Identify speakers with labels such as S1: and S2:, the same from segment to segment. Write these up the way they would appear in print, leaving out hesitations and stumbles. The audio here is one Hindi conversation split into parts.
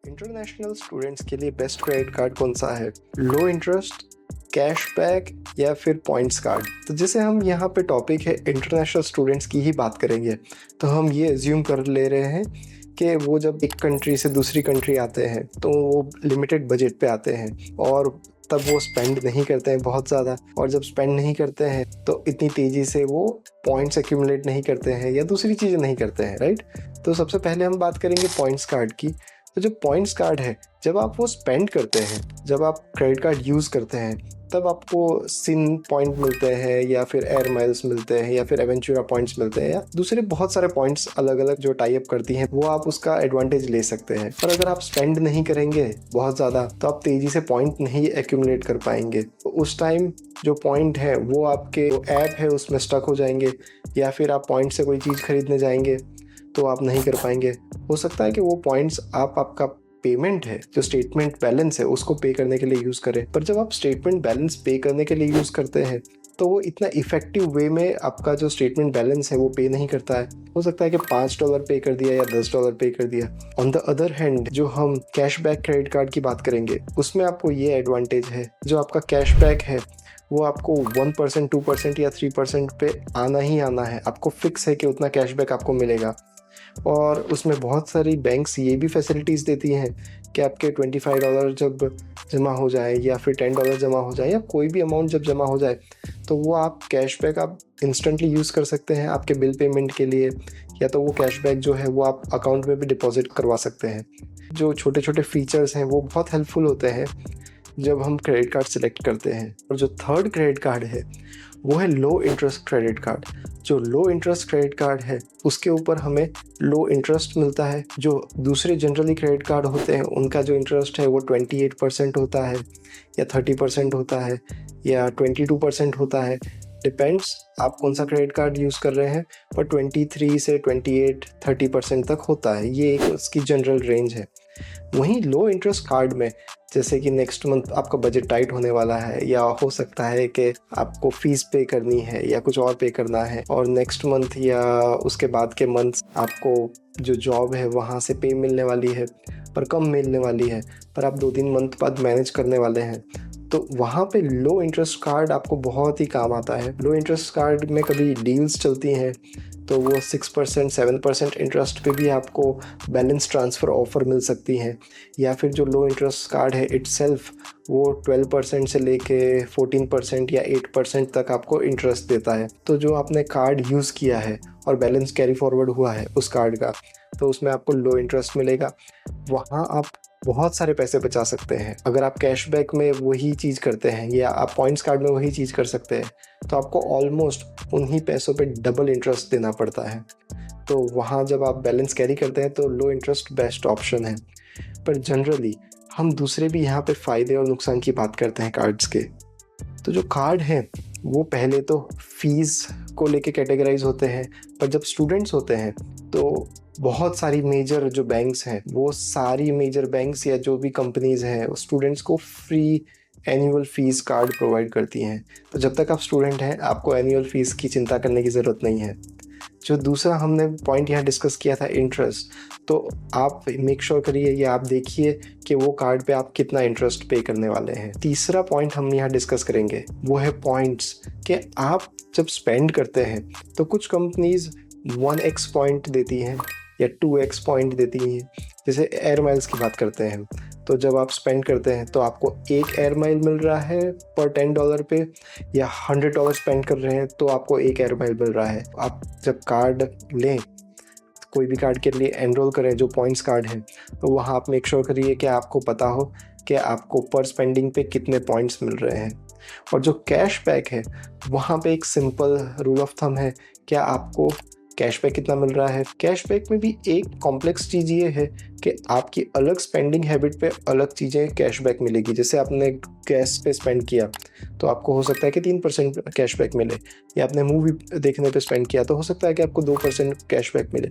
S1: इंटरनेशनल स्टूडेंट्स के लिए बेस्ट क्रेडिट कार्ड कौन सा है? लो इंटरेस्ट, कैशबैक या फिर पॉइंट्स कार्ड? तो जैसे हम यहाँ पे टॉपिक है इंटरनेशनल स्टूडेंट्स की ही बात करेंगे, तो हम ये एज्यूम कर ले रहे हैं कि वो जब एक कंट्री से दूसरी कंट्री आते हैं तो वो लिमिटेड बजट पे आते हैं और तब वो स्पेंड नहीं करते हैं बहुत ज़्यादा, और जब स्पेंड नहीं करते हैं तो इतनी तेज़ी से वो पॉइंट्स एक्यूमुलेट नहीं करते हैं या दूसरी चीज़ें नहीं करते हैं, राइट? तो सबसे पहले हम बात करेंगे पॉइंट्स कार्ड की। तो जो पॉइंट्स कार्ड है, जब आप वो स्पेंड करते हैं, जब आप क्रेडिट कार्ड यूज़ करते हैं, तब आपको सिन पॉइंट मिलते हैं या फिर एयर माइल्स मिलते हैं या फिर एवेंचुरा पॉइंट्स मिलते हैं या दूसरे बहुत सारे पॉइंट्स अलग अलग जो टाई अप करती हैं, वो आप उसका एडवांटेज ले सकते हैं। पर अगर आप स्पेंड नहीं करेंगे बहुत ज़्यादा तो आप तेज़ी से पॉइंट नहीं एक्यूमुलेट कर पाएंगे। तो उस टाइम जो पॉइंट है वो आपके ऐप है उसमें स्टक हो जाएंगे, या फिर आप पॉइंट से कोई चीज़ खरीदने जाएंगे तो आप नहीं कर पाएंगे। हो सकता है कि वो पॉइंट्स आपका पेमेंट है, जो स्टेटमेंट बैलेंस है, उसको पे करने के लिए यूज़ करें। पर जब आप स्टेटमेंट बैलेंस पे करने के लिए यूज़ करते हैं तो वो इतना इफेक्टिव वे में आपका जो स्टेटमेंट बैलेंस है वो पे नहीं करता है। हो सकता है कि $5 पे कर दिया या $10 पे कर दिया। ऑन द अदर हैंड, जो हम कैशबैक क्रेडिट कार्ड की बात करेंगे, उसमें आपको ये एडवांटेज है, जो आपका कैशबैक है वो आपको 1%, 2% या 3% पे आना ही आना है। आपको फिक्स है कि उतना कैशबैक आपको मिलेगा। और उसमें बहुत सारी बैंक्स ये भी फैसिलिटीज़ देती हैं कि आपके $25 जब जमा हो जाए या फिर $10 जमा हो जाए या कोई भी अमाउंट जब जमा हो जाए, तो वो आप कैशबैक आप इंस्टेंटली यूज़ कर सकते हैं आपके बिल पेमेंट के लिए, या तो वो कैशबैक जो है वो आप अकाउंट में भी डिपॉजिट करवा सकते हैं। जो छोटे छोटे फीचर्स हैं वो बहुत हेल्पफुल होते हैं जब हम क्रेडिट कार्ड सेलेक्ट करते हैं। और जो थर्ड क्रेडिट कार्ड है वो है लो इंटरेस्ट क्रेडिट कार्ड। जो लो इंटरेस्ट क्रेडिट कार्ड है उसके ऊपर हमें लो इंटरेस्ट मिलता है। जो दूसरे जनरली क्रेडिट कार्ड होते हैं उनका जो इंटरेस्ट है वो 28% होता है या 30% होता है या 22% होता है, डिपेंड्स आप कौन सा क्रेडिट कार्ड यूज़ कर रहे हैं। पर 23 से 28-30% तक होता है, ये एक उसकी जनरल रेंज है। वहीं लो इंटरेस्ट कार्ड में, जैसे कि नेक्स्ट मंथ आपका बजट टाइट होने वाला है या हो सकता है कि आपको फीस पे करनी है या कुछ और पे करना है, और नेक्स्ट मंथ या उसके बाद के मंथ आपको जो जॉब है वहाँ से पे मिलने वाली है पर कम मिलने वाली है, पर आप 2-3 मंथ बाद मैनेज करने वाले हैं, तो वहाँ पे लो इंटरेस्ट कार्ड आपको बहुत ही काम आता है। लो इंटरेस्ट कार्ड में कभी डील्स चलती हैं तो वो 6%, 7% इंटरेस्ट पे भी आपको बैलेंस ट्रांसफ़र ऑफ़र मिल सकती हैं, या फिर जो लो इंटरेस्ट कार्ड है इटसेल्फ वो 12% से लेके 14% या 8% तक आपको इंटरेस्ट देता है। तो जो आपने कार्ड यूज़ किया है और बैलेंस कैरी फॉरवर्ड हुआ है उस कार्ड का, तो उसमें आपको लो इंटरेस्ट मिलेगा। वहाँ आप बहुत सारे पैसे बचा सकते हैं। अगर आप कैशबैक में वही चीज़ करते हैं या आप पॉइंट्स कार्ड में वही चीज़ कर सकते हैं, तो आपको ऑलमोस्ट उन्हीं पैसों पे डबल इंटरेस्ट देना पड़ता है। तो वहाँ जब आप बैलेंस कैरी करते हैं तो लो इंटरेस्ट बेस्ट ऑप्शन है। पर जनरली हम दूसरे भी यहाँ पे फ़ायदे और नुकसान की बात करते हैं कार्ड्स के। तो जो कार्ड हैं वो पहले तो फ़ीस को लेके कैटेगराइज होते हैं, पर जब स्टूडेंट्स होते हैं तो बहुत सारी मेजर जो बैंक्स हैं, वो सारी मेजर बैंक्स या जो भी कंपनीज़ हैं स्टूडेंट्स को free annual fees card provide करती हैं। तो जब तक आप स्टूडेंट हैं आपको एनुअल फ़ीस की चिंता करने की ज़रूरत नहीं है। जो दूसरा हमने पॉइंट यहाँ डिस्कस किया था इंटरेस्ट, तो आप मेक श्योर करिए या आप देखिए कि वो कार्ड पे आप कितना इंटरेस्ट पे करने वाले हैं। तीसरा पॉइंट हम यहाँ डिस्कस करेंगे वो है पॉइंट्स, कि आप जब स्पेंड करते हैं तो कुछ कंपनीज 1x पॉइंट देती हैं या 2x पॉइंट देती हैं। जैसे एयर माइल्स की बात करते हैं, तो जब आप स्पेंड करते हैं तो आपको 1 एयर माइल मिल रहा है पर $10 पे, या $100 स्पेंड कर रहे हैं तो आपको 1 एयर माइल मिल रहा है। आप जब कार्ड लें, कोई भी कार्ड के लिए एनरोल करें जो पॉइंट्स कार्ड है, तो वहाँ आप मेक श्योर करिए कि आपको पता हो कि आपको पर स्पेंडिंग पे कितने पॉइंट्स मिल रहे हैं। और जो कैशबैक है वहाँ पे एक सिंपल रूल ऑफ थंब है, क्या आपको कैशबैक कितना मिल रहा है। कैशबैक में भी एक कॉम्प्लेक्स चीज़ ये है कि आपकी अलग स्पेंडिंग हैबिट पे अलग चीज़ें कैशबैक मिलेगी। जैसे आपने गैस पे स्पेंड किया तो आपको हो सकता है कि 3% कैशबैक मिले, या आपने मूवी देखने पे स्पेंड किया तो हो सकता है कि आपको 2% कैशबैक मिले।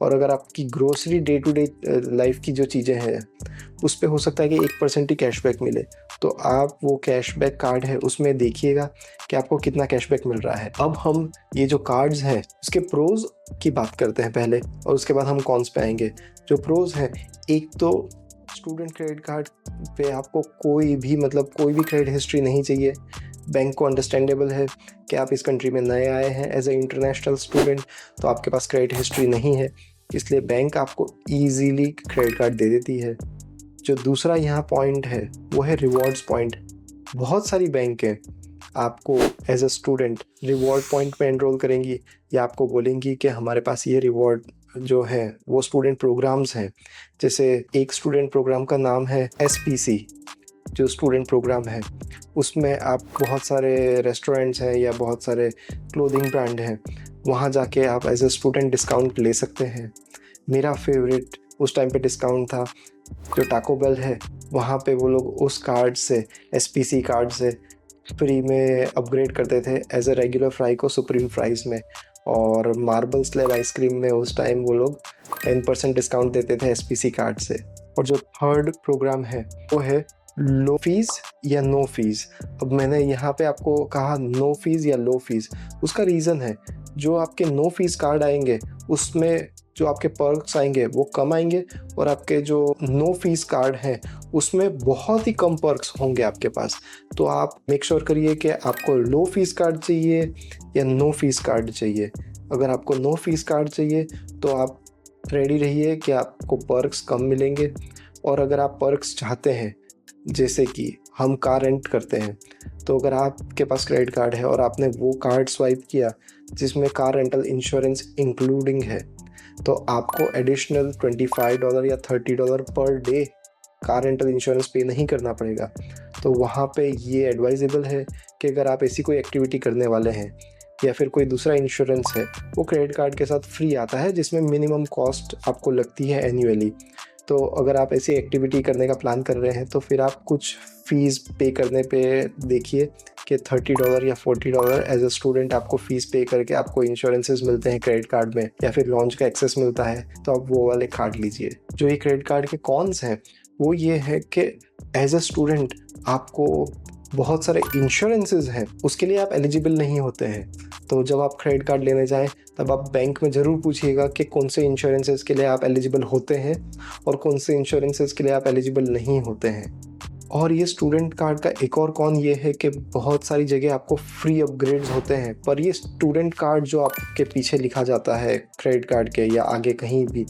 S1: और अगर आपकी grocery day to day life की जो चीज़ें हैं उस पर हो सकता है कि 1% ही कैशबैक मिले। तो आप वो कैशबैक कार्ड है उसमें देखिएगा कि आपको कितना कैशबैक मिल रहा है। अब हम ये जो कार्ड्स हैं इसके प्रोज की बात करते हैं पहले, और उसके बाद हम कॉन्स पे आएंगे। जो प्रोज हैं, एक तो स्टूडेंट क्रेडिट कार्ड पे आपको कोई भी क्रेडिट हिस्ट्री नहीं चाहिए। बैंक को अंडरस्टैंडेबल है कि आप इस कंट्री में नए आए हैं एज ए इंटरनेशनल स्टूडेंट, तो आपके पास क्रेडिट हिस्ट्री नहीं है, इसलिए बैंक आपको ईजीली क्रेडिट कार्ड दे देती है। जो दूसरा यहाँ पॉइंट है वो है रिवॉर्ड्स पॉइंट। बहुत सारी बैंकें आपको as a student reward point में एनरोल करेंगी या आपको बोलेंगी कि हमारे पास ये रिवॉर्ड जो है वो स्टूडेंट प्रोग्राम्स हैं। जैसे एक स्टूडेंट प्रोग्राम का नाम है SPC, जो स्टूडेंट प्रोग्राम है उसमें आप बहुत सारे रेस्टोरेंट्स हैं या बहुत सारे क्लोथिंग ब्रांड हैं, वहाँ जाके आप एज अ स्टूडेंट डिस्काउंट ले सकते हैं। मेरा फेवरेट उस टाइम पे डिस्काउंट था जो टाको बेल है, वहाँ पे वो लोग उस कार्ड से SPC कार्ड से फ्री में अपग्रेड करते थे एज अ रेगुलर फ्राई को सुप्रीम फ्राइज़ में, और मार्बल स्लैब आइसक्रीम में उस टाइम वो लोग 10% डिस्काउंट देते थे SPC कार्ड से। और जो थर्ड प्रोग्राम है वो है लो फीस या नो फीस। अब मैंने यहाँ पे आपको कहा नो फीस या लो फीस, उसका रीज़न है जो आपके नो फीस कार्ड आएंगे उसमें जो आपके पर्क्स आएंगे वो कम आएंगे, और आपके जो नो फीस कार्ड हैं उसमें बहुत ही कम पर्क्स होंगे आपके पास। तो आप मेक श्योर करिए कि आपको लो फीस कार्ड चाहिए या नो फीस कार्ड चाहिए। अगर आपको नो फीस कार्ड चाहिए तो आप रेडी रहिए कि आपको पर्क्स कम मिलेंगे, और अगर आप पर्क्स चाहते हैं जैसे कि हम कार रेंट करते हैं, तो अगर आपके पास क्रेडिट कार्ड है और आपने वो कार्ड स्वाइप किया जिसमें कार रेंटल इंश्योरेंस इंक्लूडिंग है, तो आपको एडिशनल $25 या $30 per day car rental insurance पे नहीं करना पड़ेगा। तो वहाँ पे ये एडवाइजेबल है कि अगर आप ऐसी कोई एक्टिविटी करने वाले हैं या फिर कोई दूसरा इंश्योरेंस है वो क्रेडिट कार्ड के साथ फ्री आता है, जिसमें मिनिमम कॉस्ट आपको लगती है एनुअली। तो अगर आप ऐसी एक्टिविटी करने का प्लान कर रहे हैं तो फिर आप कुछ फ़ीस पे करने पे देखिए कि $30 या $40 एज अ स्टूडेंट आपको फ़ीस पे करके आपको इंश्योरेंसेस मिलते हैं क्रेडिट कार्ड में, या फिर लॉन्च का एक्सेस मिलता है, तो आप वो वाले कार्ड लीजिए। जो ये क्रेडिट कार्ड के कॉन्स हैं वो ये है कि एज अ स्टूडेंट आपको बहुत सारे इंश्योरेंसेस हैं उसके लिए आप एलिजिबल नहीं होते हैं। तो जब आप क्रेडिट कार्ड लेने जाएं तब आप बैंक में ज़रूर पूछिएगा कि कौन से इंश्योरेंसेस के लिए आप एलिजिबल होते हैं और कौन से इंश्योरेंसेस के लिए आप एलिजिबल नहीं होते हैं। और ये स्टूडेंट कार्ड का एक और कॉन ये है कि बहुत सारी जगह आपको फ्री अपग्रेड्स होते हैं, पर ये स्टूडेंट कार्ड जो आपके पीछे लिखा जाता है क्रेडिट कार्ड के या आगे कहीं भी,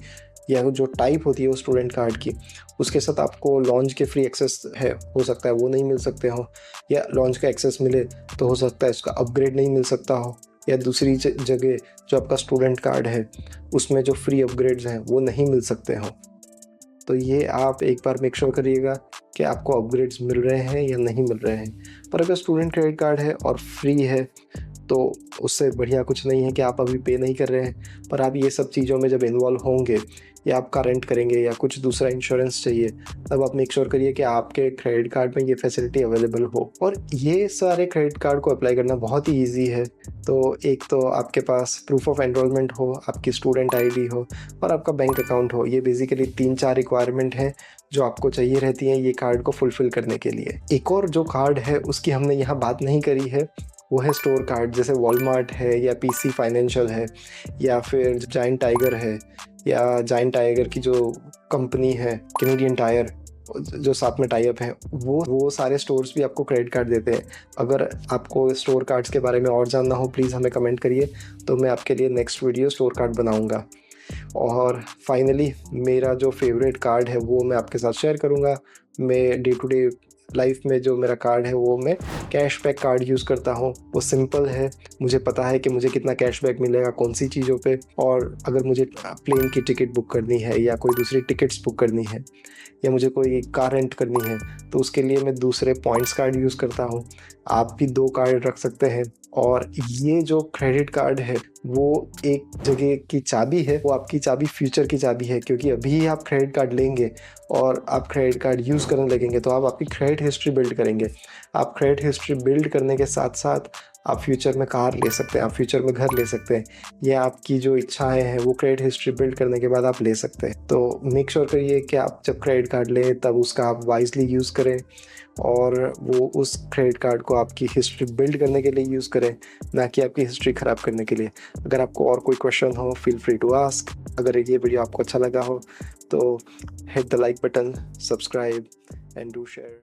S1: या जो टाइप होती है वो स्टूडेंट कार्ड की, उसके साथ आपको लॉन्च के फ्री एक्सेस है, हो सकता है वो नहीं मिल सकते हो, या लॉन्च का एक्सेस मिले तो हो सकता है उसका अपग्रेड नहीं मिल सकता हो, या दूसरी जगह जो आपका स्टूडेंट कार्ड है उसमें जो फ्री अपग्रेड्स हैं वो नहीं मिल सकते हो। तो ये आप एक बार मेक श्योर करिएगा कि आपको अपग्रेड्स मिल रहे हैं या नहीं मिल रहे हैं। पर अगर स्टूडेंट क्रेडिट कार्ड है और फ्री है तो उससे बढ़िया कुछ नहीं है कि आप अभी पे नहीं कर रहे हैं, पर आप ये सब चीज़ों में जब इन्वॉल्व होंगे या आप कार रेंट करेंगे या कुछ दूसरा इंश्योरेंस चाहिए, तब आप मेक श्योर करिए कि आपके क्रेडिट कार्ड में ये फैसिलिटी अवेलेबल हो। और ये सारे क्रेडिट कार्ड को अप्लाई करना बहुत ही ईजी है। तो एक तो आपके पास प्रूफ ऑफ एनरोलमेंट हो, आपकी स्टूडेंट ID हो और आपका बैंक अकाउंट हो। ये बेसिकली 3-4 रिक्वायरमेंट हैं जो आपको चाहिए रहती हैं ये कार्ड को फुलफ़िल करने के लिए। एक और जो कार्ड है उसकी हमने यहाँ बात नहीं करी है, वो है स्टोर कार्ड। जैसे वॉलमार्ट है या PC फाइनेंशियल है या फिर जायंट टाइगर है, या जायंट टाइगर की जो कंपनी है कैनेडियन टायर जो साथ में टाई अप है, वो सारे स्टोर्स भी आपको क्रेडिट कार्ड देते हैं। अगर आपको स्टोर कार्ड्स के बारे में और जानना हो प्लीज़ हमें कमेंट करिए, तो मैं आपके लिए नेक्स्ट वीडियो स्टोर कार्ड बनाऊंगा। और फाइनली मेरा जो फेवरेट कार्ड है वो मैं आपके साथ शेयर करूंगा। मैं डे टू डे लाइफ में जो मेरा कार्ड है वो मैं कैशबैक कार्ड यूज़ करता हूँ। वो सिंपल है, मुझे पता है कि मुझे कितना कैशबैक मिलेगा कौन सी चीज़ों पे, और अगर मुझे प्लेन की टिकट बुक करनी है या कोई दूसरी टिकट्स बुक करनी है या मुझे कोई कार रेंट करनी है तो उसके लिए मैं दूसरे पॉइंट्स कार्ड यूज़ करता हूँ। आप भी 2 कार्ड रख सकते हैं। और ये जो क्रेडिट कार्ड है वो एक जगह की चाबी है, वो आपकी चाबी फ्यूचर की चाबी है, क्योंकि अभी आप क्रेडिट कार्ड लेंगे और आप क्रेडिट कार्ड यूज़ करने लगेंगे तो आप आपकी क्रेडिट हिस्ट्री बिल्ड करेंगे। आप क्रेडिट हिस्ट्री बिल्ड करने के साथ साथ आप फ्यूचर में कार ले सकते हैं, आप फ्यूचर में घर ले सकते हैं, ये आपकी जो इच्छाएं हैं वो क्रेडिट हिस्ट्री बिल्ड करने के बाद आप ले सकते हैं। तो मेक श्योर करिए कि आप जब क्रेडिट कार्ड लें तब उसका आप वाइजली यूज़ करें और वो उस क्रेडिट कार्ड को आपकी हिस्ट्री बिल्ड करने के लिए यूज़ करें, ना कि आपकी हिस्ट्री ख़राब करने के लिए। अगर आपको और कोई क्वेश्चन हो फील फ्री टू आस्क। अगर ये वीडियो आपको अच्छा लगा हो तो hit the like button, subscribe and do share.